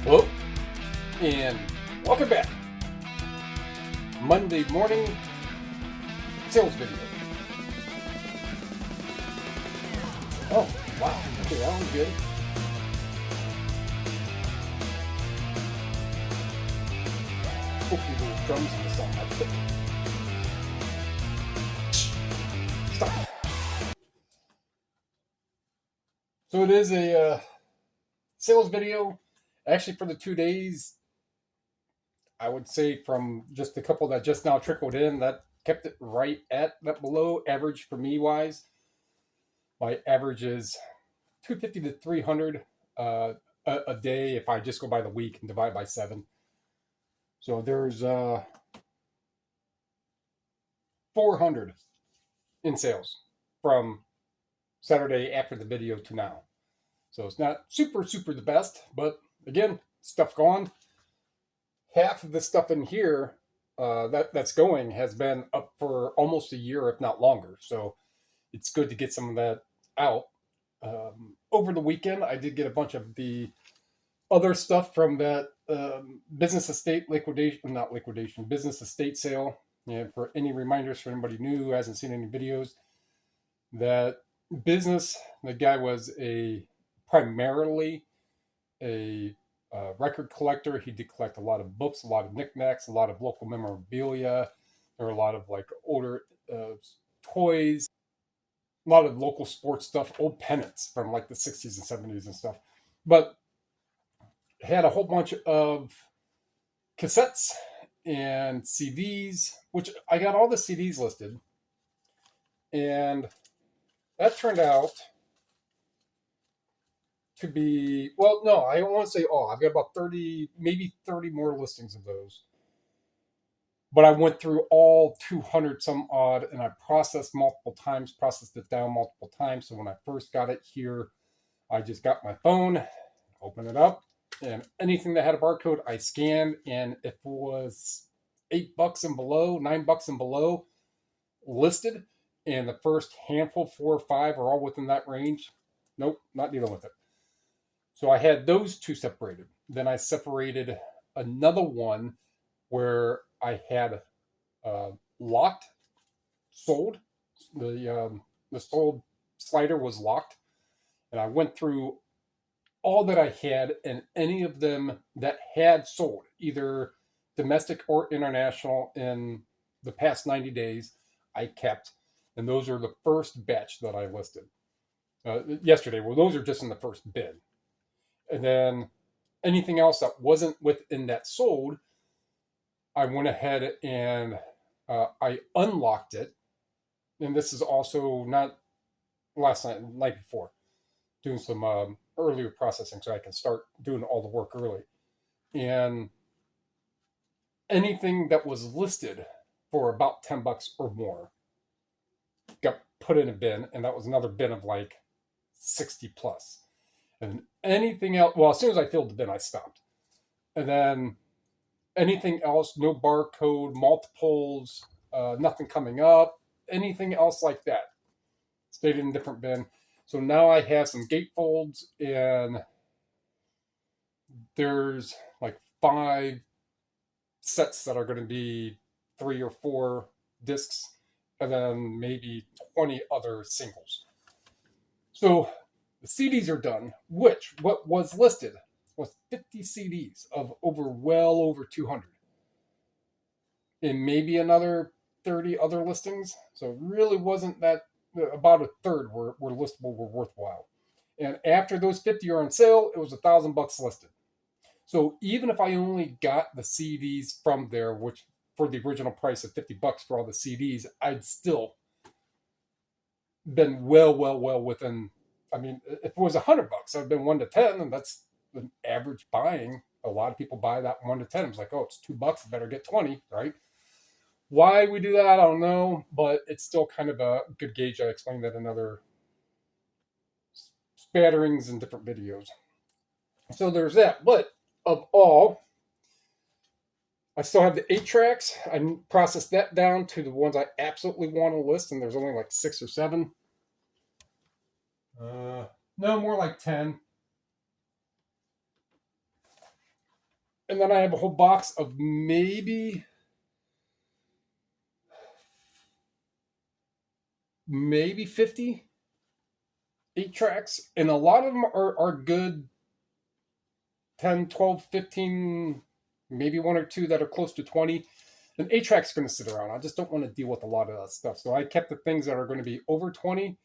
Hello, and welcome back. Monday morning sales video. Oh, wow. Okay, that was good. Hopefully there's drums in the song. Stop. So it is a sales video. Actually, for the 2 days, I would say from just a couple that just now trickled in, that kept it right at that below average for me wise. My average is 250 to 300 a day if I just go by the week and divide by 7. So there's 400 in sales from Saturday after the video to now. So it's not super the best, but again, stuff gone. Half of the stuff in here that's going has been up for almost a year, if not longer. So it's good to get some of that out. Over the weekend, I did get a bunch of the other stuff from that business estate business estate sale. And for any reminders for anybody new who hasn't seen any videos, that business, the guy was primarily a record collector. He did collect a lot of books, a lot of knickknacks, a lot of local memorabilia. There were a lot of like older toys, a lot of local sports stuff, old pennants from like the 60s and 70s and stuff. But had a whole bunch of cassettes and CDs, which I got all the CDs listed. And that turned out to be, well, no, I don't want to say all. I've got about 30, maybe 30 more listings of those. But I went through all 200 some odd, and I processed it down multiple times. So when I first got it here, I just got my phone, open it up, and anything that had a barcode, I scanned. And if it was $8 and below, $9 and below listed, and the first handful, 4 or 5, are all within that range, nope, not dealing with it. So I had those two separated. Then I separated another one where I had locked, sold. The sold slider was locked. And I went through all that I had, and any of them that had sold, either domestic or international, in the past 90 days, I kept. And those are the first batch that I listed yesterday. Well, those are just in the first bid. And then anything else that wasn't within that sold, I went ahead and I unlocked it. And this is also not last night, the night before, doing some earlier processing so I can start doing all the work early. And anything that was listed for about $10 or more got put in a bin, and that was another bin of like 60 plus. And anything else, well, as soon as I filled the bin, I stopped. And then anything else, no barcode, multiples, nothing coming up, anything else like that, stayed in a different bin. So now I have some gatefolds, and there's like 5 sets that are going to be 3 or 4 discs, and then maybe 20 other singles. So the CDs are done, which what was listed was 50 CDs of well over 200. And maybe another 30 other listings. So it really wasn't that, about a third were listable, were worthwhile. And after those 50 are on sale, it was $1,000 listed. So even if I only got the CDs from there, which for the original price of $50 for all the CDs, I'd still been well within. I mean, if it was $100, I'd been 1 to 10, and that's the average buying. A lot of people buy that 1 to 10. It's like, oh, it's $2, I better get 20, right? Why we do that, I don't know, but it's still kind of a good gauge. I explained that in other spatterings and different videos. So there's that. But of all, I still have the 8 tracks. I processed that down to the ones I absolutely want to list, and there's only like 6 or 7. No, more like 10. And then I have a whole box of maybe 50 8 tracks, and a lot of them are good 10, 12, 15, maybe one or two that are close to 20. An 8 track's going to sit around. I just don't want to deal with a lot of that stuff. So I kept the things that are going to be over 20.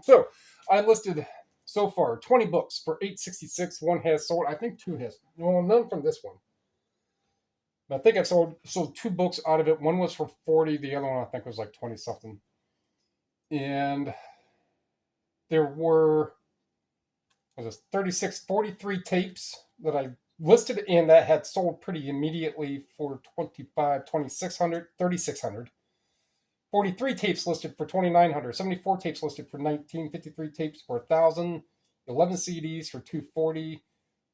So I listed so far 20 books for $8.66. One has sold. I think two has. Well, none from this one. I think I've sold 2 books out of it. One was for 40. The other one I think was like 20 something. And there were 43 tapes that I listed, and that had sold pretty immediately for 2600, 3600. 43 tapes listed for 2900, 74 tapes listed for 19, 53 tapes for 1000, 11 CDs for 240,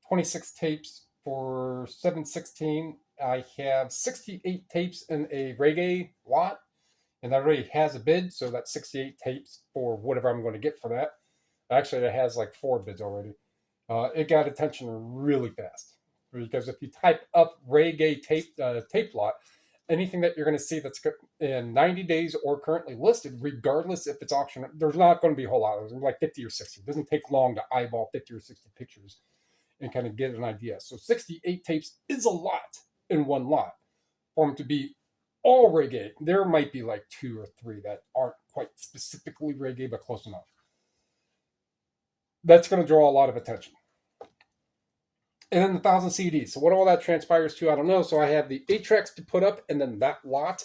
26 tapes for 716. I have 68 tapes in a reggae lot, and that already has a bid, so that's 68 tapes for whatever I'm going to get for that. Actually, it has like 4 bids already. It got attention really fast, because if you type up reggae tape lot, anything that you're going to see that's in 90 days or currently listed, regardless if it's auction, there's not going to be a whole lot. There's like 50 or 60. It doesn't take long to eyeball 50 or 60 pictures and kind of get an idea. So 68 tapes is a lot in one lot for them to be all reggae. There might be like 2 or 3 that aren't quite specifically reggae, but close enough. That's going to draw a lot of attention. And then 1000 CDs. So what all that transpires to, I don't know. So I have the 8 tracks to put up, and then that lot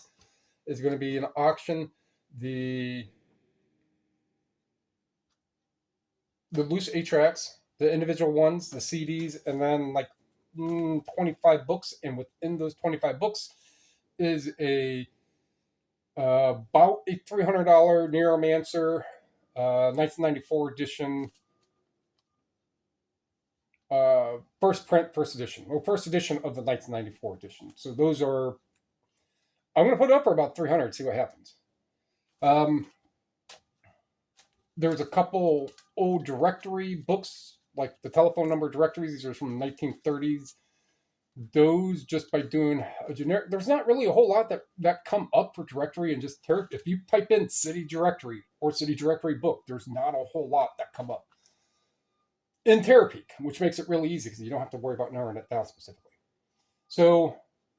is going to be an auction. The loose 8 tracks, the individual ones, the CDs, and then like 25 books. And within those 25 books is about a $300 Neuromancer 1994 edition. First edition of the 1994 edition. So those are, I'm going to put it up for about 300, see what happens. There's a couple old directory books, like the telephone number directories. These are from the 1930s. Those, just by doing a generic, there's not really a whole lot that come up for directory, and just if you type in city directory or city directory book, there's not a whole lot that come up in Terapeak, which makes it really easy because you don't have to worry about narrowing it down specifically. So,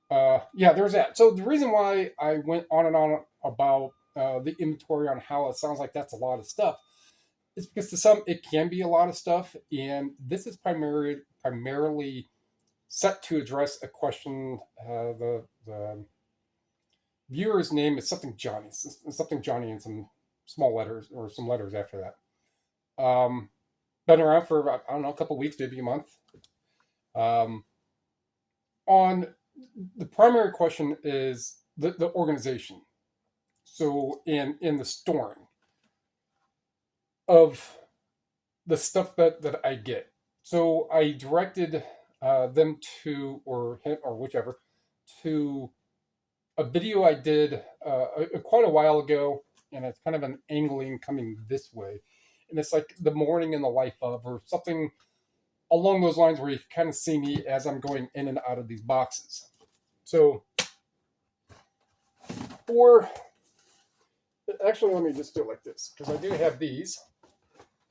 yeah, there's that. So the reason why I went on and on about the inventory on how it sounds like that's a lot of stuff is because to some it can be a lot of stuff, and this is primarily set to address a question. The viewer's name is something Johnny in some small letters, or some letters after that. Been around for, I don't know, a couple of weeks, maybe a month. On the primary question is the organization. So in the storing of the stuff that I get. So I directed them to, or whichever, to a video I did quite a while ago, and it's kind of an angling coming this way. And it's like the morning in the life of, or something along those lines, where you kind of see me as I'm going in and out of these boxes. So actually, let me just do it like this, because I do have these.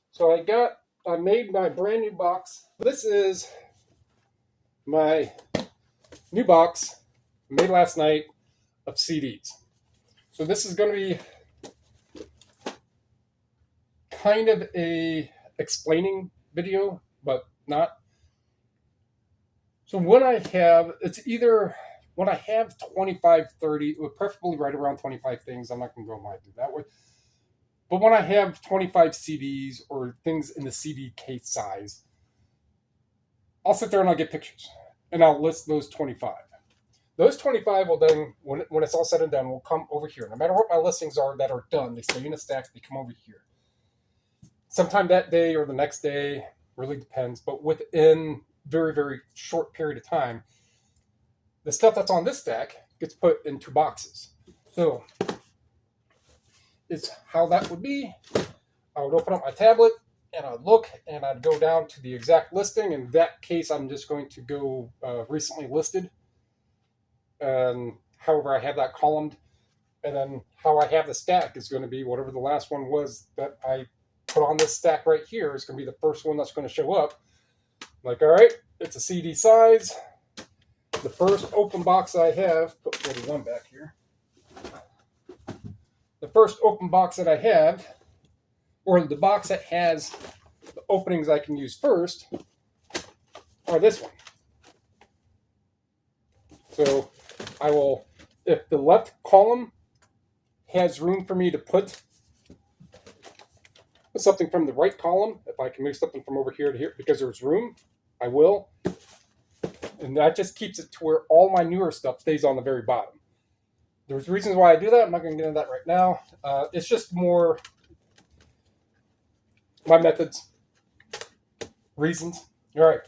So I made my brand new box. This is my new box made last night of CDs. So this is going to be kind of a explaining video, but not. So when I have 25, 30, preferably right around 25 things, I'm not going to go mind do that way. But when I have 25 CDs or things in the CD case size, I'll sit there and I'll get pictures, and I'll list those 25. Those 25 will then, when it's all said and done, will come over here. No matter what my listings are that are done, they stay in a stack, they come over here. Sometime that day or the next day, really depends, but within very, very short period of time, the stuff that's on this stack gets put into boxes. So it's how that would be. I would open up my tablet, and I'd look and I'd go down to the exact listing. In that case, I'm just going to go recently listed, and however I have that columned, and then how I have the stack is going to be whatever the last one was that I put on this stack right here is going to be the first one that's going to show up. Like, all right, it's a CD size. The first open box I have, put 41 back here. The first open box that I have, or the box that has the openings I can use first, are this one. So I will, if the left column has room for me to put something from the right column, if I can move something from over here to here because there's room, I will. And that just keeps it to where all my newer stuff stays on the very bottom. There's reasons why I do that. I'm not going to get into that right now. It's just more my methods, reasons. All right.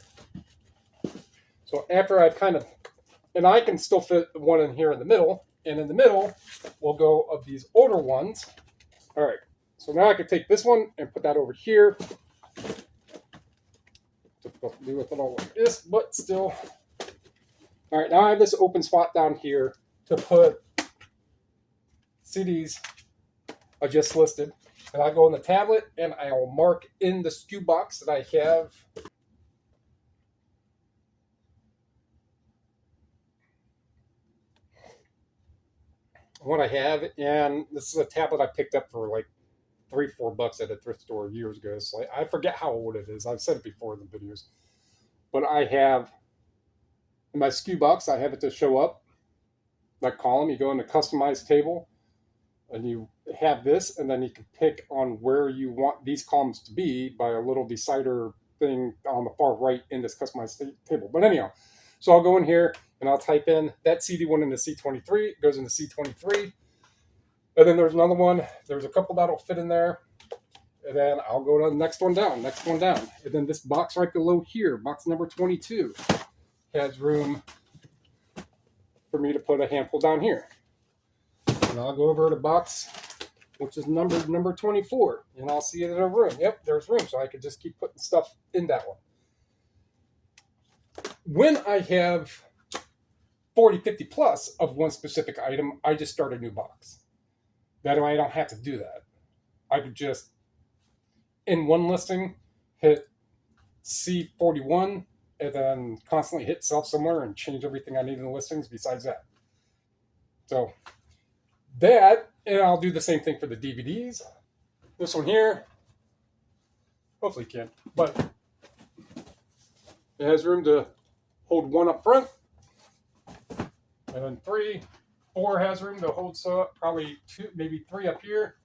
So after I've kind of, and I can still fit one in here in the middle, and in the middle, we'll go of these older ones. All right. So now I can take this one and put that over here. Difficult to do with it all like this, but still. All right, now I have this open spot down here to put CDs I just listed. And I go in the tablet and I'll mark in the SKU box that I have what I have. And this is a tablet I picked up for like $3-4 at a thrift store years ago. So I forget how old it is. I've said it before in the videos. But I have in my SKU box, I have it to show up. That column, you go into customize table and you have this, and then you can pick on where you want these columns to be by a little decider thing on the far right in this customized table. But anyhow, so I'll go in here and I'll type in that CD one into C23. It goes into C23. And then there's another one. There's a couple that'll fit in there. And then I'll go to the next one down, next one down. And then this box right below here, box number 22, has room for me to put a handful down here. And I'll go over to box, which is number 24, and I'll see it in a room. Yep, there's room, so I could just keep putting stuff in that one. When I have 40, 50 plus of one specific item, I just start a new box. That way I don't have to do that. I could just, in one listing, hit C41, and then constantly hit sell somewhere and change everything I need in the listings besides that. So that, and I'll do the same thing for the DVDs. This one here, hopefully you can, but it has room to hold one up front, and then 3, 4 has room to hold so probably 2, maybe 3 up here,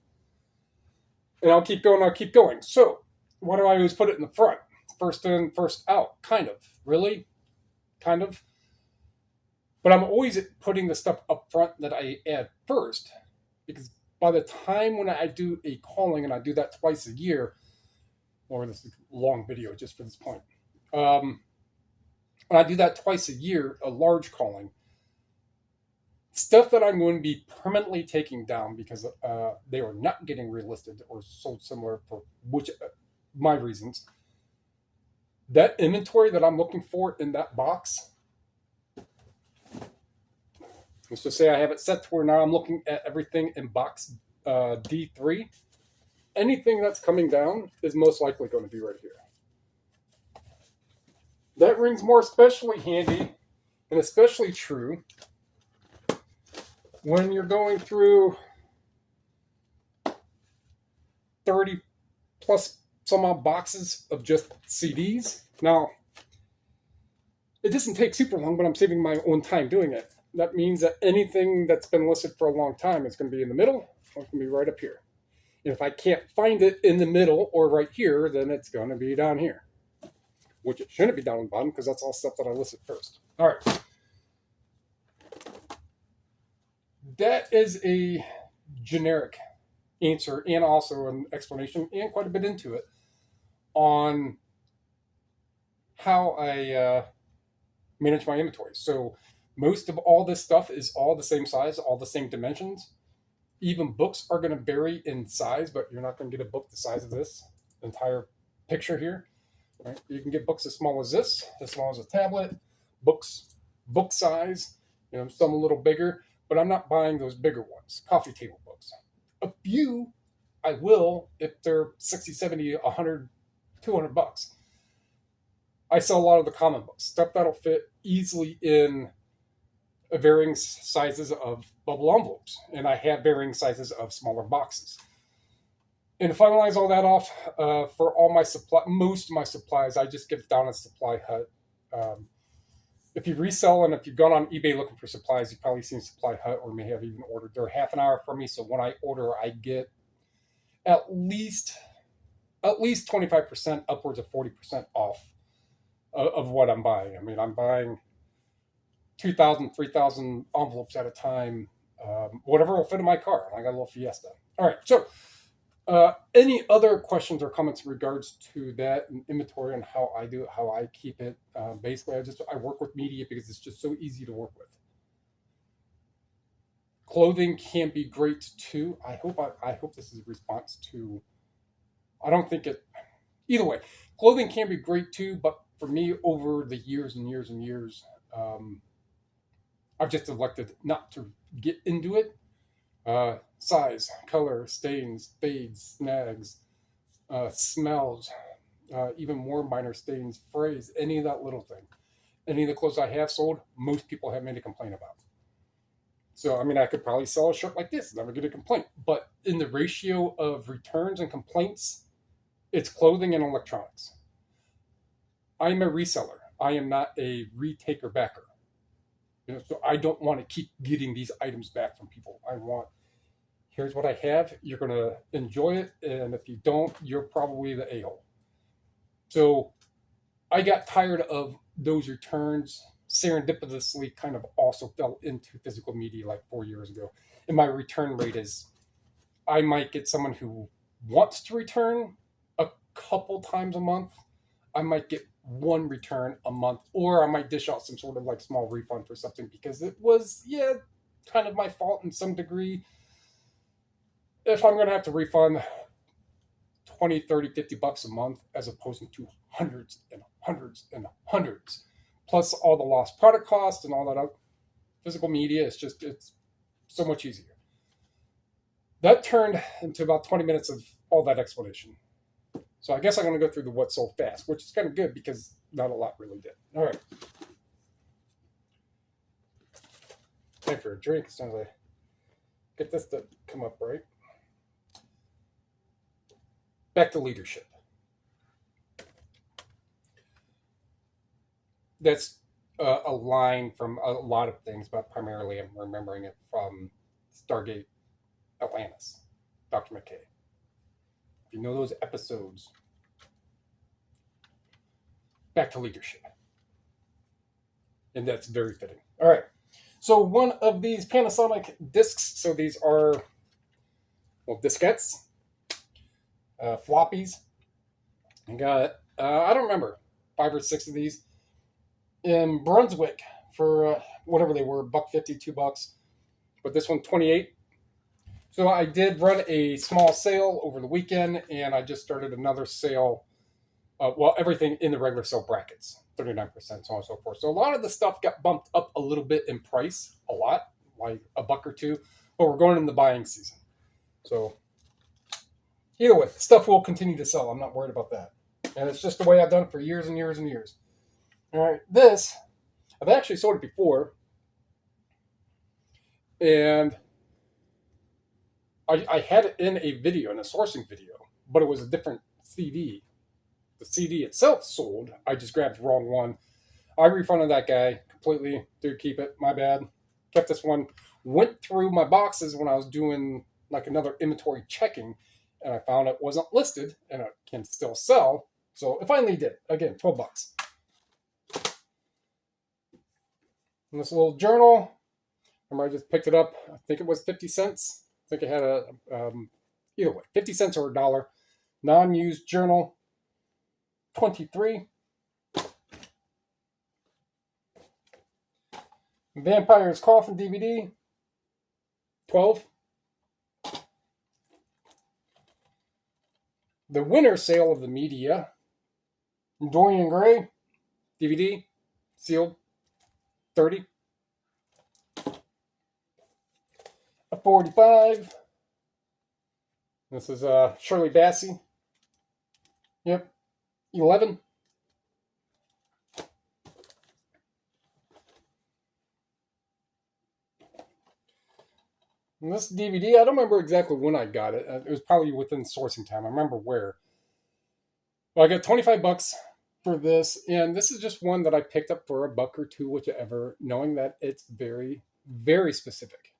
and I'll keep going. I'll keep going. So why do I always put it in the front? First in, first out, kind of. Really? Kind of. But I'm always putting the stuff up front that I add first, because by the time when I do a calling, and I do that twice a year, or this is a long video just for this point, when I do that twice a year, a large calling, stuff that I'm going to be permanently taking down because they are not getting relisted or sold similar for which my reasons, that inventory that I'm looking for in that box, let's just say I have it set to where now I'm looking at everything in box D3. Anything that's coming down is most likely going to be right here. That rings more especially handy and especially true when you're going through 30 plus some odd boxes of just CDs. Now, it doesn't take super long, but I'm saving my own time doing it. That means that anything that's been listed for a long time is going to be in the middle, or it's going to be right up here. And if I can't find it in the middle or right here, then it's going to be down here, which it shouldn't be down on the bottom because that's all stuff that I listed first. All right. That is a generic answer and also an explanation and quite a bit into it on how I manage my inventory. So most of all this stuff is all the same size, all the same dimensions. Even books are going to vary in size, but you're not going to get a book the size of this entire picture here. Right? You can get books as small as this, as small as a tablet, books, book size, some a little bigger, but I'm not buying those bigger ones, coffee table books. A few I will if they're 60, 70, 100, $200. I sell a lot of the common books, stuff that'll fit easily in varying sizes of bubble envelopes, and I have varying sizes of smaller boxes. And to finalize all that off, for all my most of my supplies, I just get it down at Supply Hut. If you resell and if you've gone on eBay looking for supplies, you've probably seen Supply Hut or may have even ordered. They're half an hour from me, so when I order, I get at least 25%, upwards of 40% off of what I'm buying. I mean, I'm buying 2,000, 3,000 envelopes at a time, whatever will fit in my car. I got a little Fiesta. All right, so any other questions or comments in regards to that and inventory and how I do it, how I keep it? Basically, I work with media because it's just so easy to work with. Clothing can be great too. I hope this is a response to. I don't think it. Either way, clothing can be great too. But for me, over the years and years and years, I've just elected not to get into it. Size, color, stains, fades, snags, smells, even more minor stains, frays, any of that little thing. Any of the clothes I have sold, most people have made a complaint about. So, I mean, I could probably sell a shirt like this, never get a complaint. But in the ratio of returns and complaints, it's clothing and electronics. I'm a reseller. I am not a retaker backer. So I don't want to keep getting these items back from people. I want, here's what I have. You're going to enjoy it. And if you don't, you're probably the a-hole. So I got tired of those returns. Serendipitously kind of also fell into physical media like 4 years ago. And my return rate is, I might get someone who wants to return a couple times a month. I might get one return a month, or I might dish out some sort of like small refund for something because it was, kind of my fault in some degree. If I'm going to have to refund 20, 30, $50 a month as opposed to hundreds and hundreds and hundreds, plus all the lost product costs and all that physical media, it's so much easier. That turned into about 20 minutes of all that explanation. So I guess I'm going to go through the what sold fast, which is kind of good because not a lot really did. All right. Time for a drink as soon as I get this to come up right. Back to leadership. That's a line from a lot of things, but primarily I'm remembering it from Stargate Atlantis, Dr. McKay. If you know those episodes, back to leadership. And that's very fitting. All right. So one of these Panasonic discs, so these are, diskettes, floppies. I got, I don't remember, 5 or 6 of these in Brunswick for whatever they were, $1.50, $2. But this one, 28. So I did run a small sale over the weekend, and I just started another sale. Everything in the regular sale brackets, 39%, so on and so forth. So a lot of the stuff got bumped up a little bit in price, a lot, like $1 or $2. But we're going in the buying season. So either way, stuff will continue to sell. I'm not worried about that. And it's just the way I've done it for years and years and years. All right, this, I've actually sold it before. And I had it in a video, in a sourcing video, but it was a different CD. The CD itself sold. I just grabbed the wrong one. I refunded that guy completely. Dude, keep it. My bad. Kept this one. Went through my boxes when I was doing like another inventory checking, and I found it wasn't listed, and it can still sell. So I finally did. Again, $12. And this little journal, remember I just picked it up. I think it was 50 cents. I think it had a, either way, 50 cents or $1. Non-used journal, 23. Vampire's Coffin DVD, 12. The winter sale of the media Dorian Gray, DVD, sealed, 30. A 45. This is Shirley Bassey. Yep, 11. And this DVD, I don't remember exactly when I got it. It was probably within sourcing time. I remember where. Well, I got 25 bucks for this, and this is just one that I picked up for $1 or $2, whichever, knowing that it's very, very specific.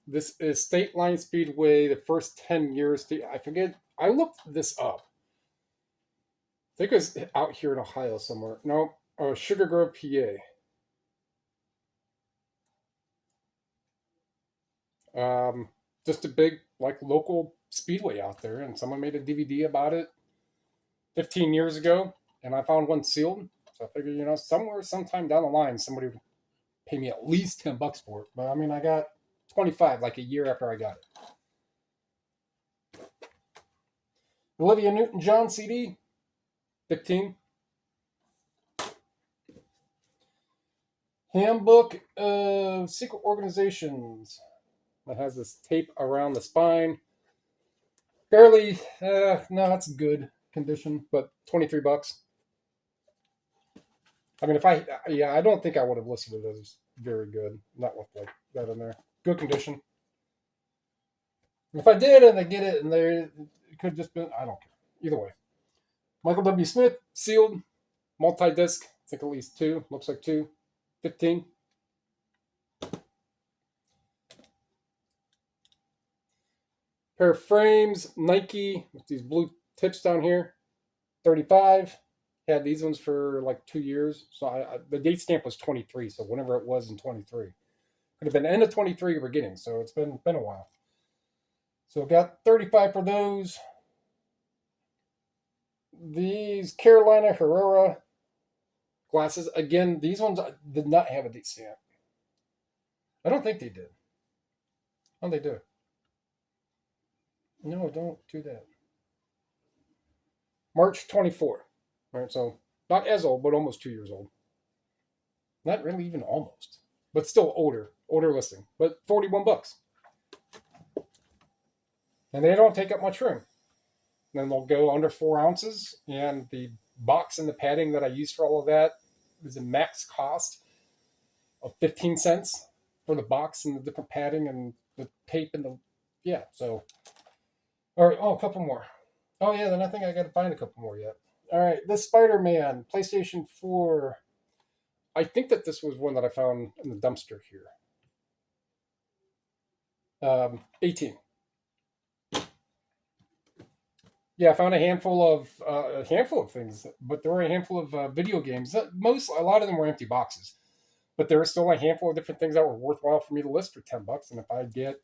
This is State Line Speedway, the first 10 years. I forget. I looked this up. I think it was out here in Ohio somewhere. No, Sugar Grove, PA. Just a big, like, local speedway out there, and someone made a DVD about it 15 years ago, and I found one sealed. So I figured, somewhere, sometime down the line, somebody would pay me at least $10 for it. But I mean, I got 25 like a year after I got it. Olivia Newton-John CD, 15. Handbook of Secret Organizations. That has this tape around the spine. Barely, no, that's good condition, but 23 bucks. I mean, I don't think I would have listed it as very good. Not with like that in there. Good condition. If I did and they get it and it could have just been, I don't care. Either way. Michael W. Smith, sealed, multi-disc. I think at least 2. Looks like 2. 15. Pair of frames, Nike, with these blue tips down here, 35. Had these ones for like 2 years. So the date stamp was 23, so whenever it was in 23. Could have been end of 23 beginning, so it's been a while. So got 35 for those. These Carolina Herrera glasses. Again, these ones did not have a date stamp. I don't think they did. Oh, they do. No, don't do that. March 24. All right, so not as old, but almost 2 years old. Not really even almost, but still older listing. But 41 bucks. And they don't take up much room. Then they'll go under 4 ounces, and the box and the padding that I use for all of that is a max cost of 15 cents for the box and the different padding and the tape and so. All right, a couple more. Oh, yeah, then I think I got to find a couple more yet. All right, this Spider-Man, PlayStation 4. I think that this was one that I found in the dumpster here. 18. Yeah, I found a handful of things, but there were a handful of video games. A lot of them were empty boxes, but there were still a handful of different things that were worthwhile for me to list for $10. And if I get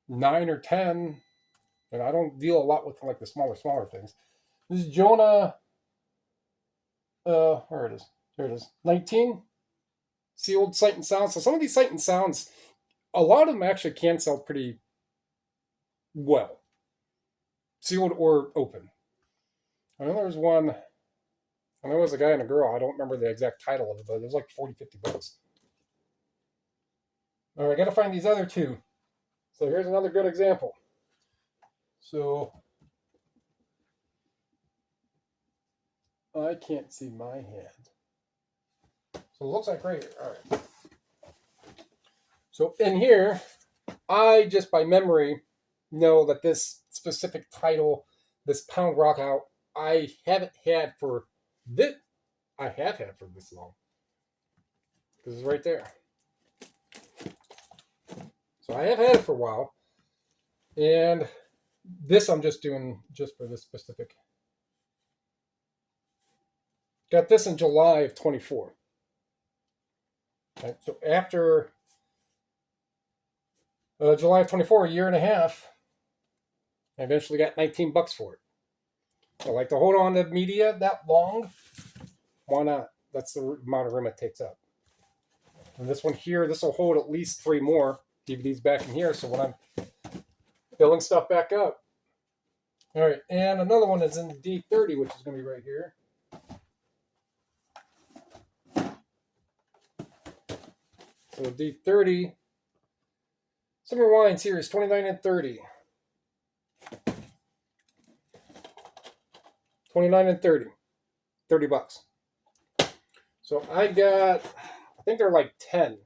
9 or 10, and I don't deal a lot with like the smaller things. This is Jonah. Where it is? There it is. 19. Sealed Sight and Sound. So some of these Sight and Sounds, a lot of them actually can sell pretty well. Sealed or open. I know there's one. I know it was a guy and a girl. I don't remember the exact title of it, but it was like 40, 50 bucks. All right, I got to find these other two. So here's another good example. So I can't see my hand. So it looks like right here. All right. So in here, I just by memory know that this specific title, this Pound Rock Out, I haven't had for this. I have had for this long. This is right there. So I have had it for a while. And this I'm just doing just for this specific. Got this in July of 24. Right, so after July of 24, a year and a half, I eventually got 19 bucks for it. I like to hold on to media that long. Why not? That's the amount of room it takes up. And this one here, this will hold at least 3 more DVDs back in here. So when I'm filling stuff back up, All right, and another one is in the D30, which is going to be right here. So D30, Summer Wine Series 29 and 30. 29 and 30. $30. So I got, I think they're like 10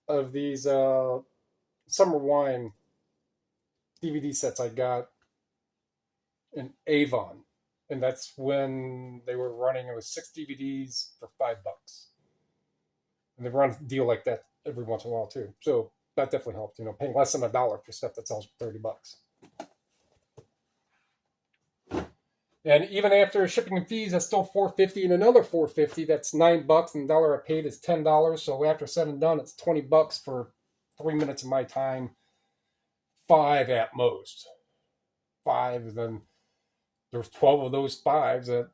of these Summer Wine DVD sets I got in Avon. And that's when they were running, it was 6 DVDs for $5. And they run a deal like that every once in a while too. So that definitely helped, paying less than $1 for stuff that sells for $30. And even after shipping and fees, that's still $4.50 and another $4.50. That's $9, and the dollar I paid is $10. So after said and done, it's $20 for 3 minutes of my time. 5 at most. 5, then there's 12 of those 5s at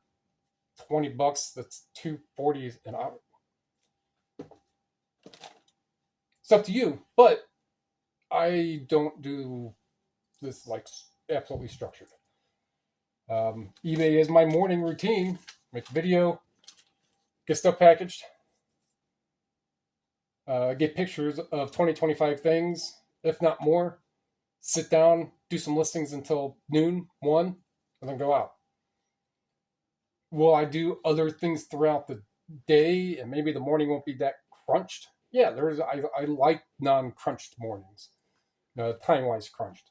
$20. That's $2.40 an hour. It's up to you, but I don't do this like absolutely structured. eBay is my morning routine. Make a video, get stuff packaged, get pictures of 20, 25 things, if not more. Sit down, do some listings until noon, 1, and then go out. Will I do other things throughout the day, and maybe the morning won't be that crunched? Yeah, I like non-crunched mornings, time-wise crunched.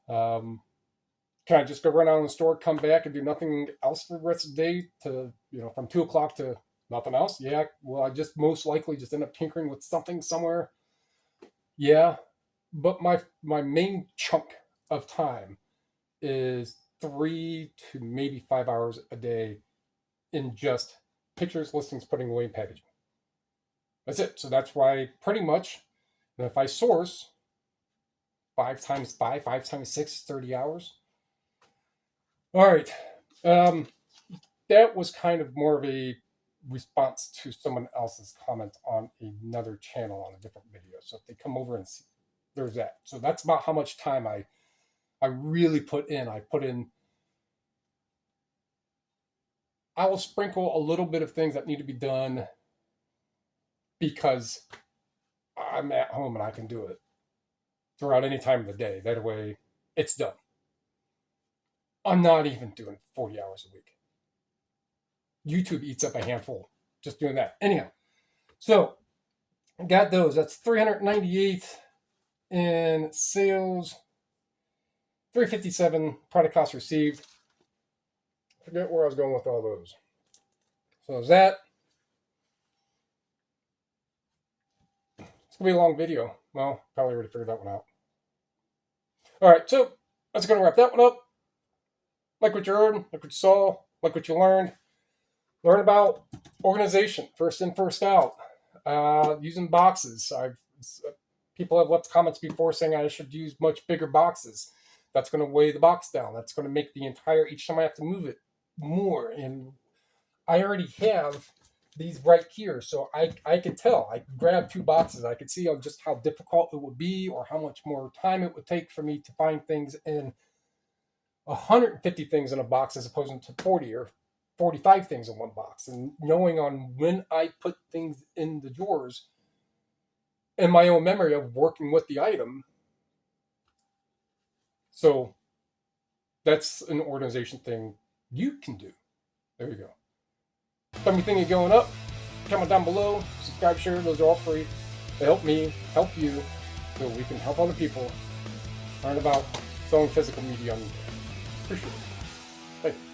Can I just go run out in the store, come back, and do nothing else for the rest of the day to, from 2 o'clock to nothing else? Yeah. Will I just most likely just end up tinkering with something somewhere? Yeah. But my main chunk of time is 3 to maybe 5 hours a day in just pictures, listings, putting away, and packaging. That's it. So that's why pretty much, if I source 5 times 5, 5 times 6 is 30 hours. All right. That was kind of more of a response to someone else's comment on another channel on a different video. So if they come over and see, there's that. So that's about how much time I really put in. I will sprinkle a little bit of things that need to be done because I'm at home and I can do it throughout any time of the day. That way it's done. I'm not even doing 40 hours a week. YouTube eats up a handful just doing that. Anyhow, so I got those. That's $398 in sales, $357 product cost received. Forget where I was going with all those. So is that. It's going to be a long video. Well, probably already figured that one out. All right, so that's going to wrap that one up. Like what you heard, like what you saw, like what you learned. Learn about organization, first in, first out. Using boxes. People have left comments before saying I should use much bigger boxes. That's going to weigh the box down. That's going to make the entire, each time I have to move it more. And I already have these right here. So I could tell. I could grab 2 boxes. I could see just how difficult it would be or how much more time it would take for me to find things in 150 things in a box as opposed to 40 or 45 things in one box. And knowing on when I put things in the drawers and my own memory of working with the item. So that's an organization thing you can do. There you go. Tell me you think you're going up. Comment down below. Subscribe, share. Those are all free. They help me, help you, so we can help other people learn about selling physical media on eBay. Appreciate it. Thank you.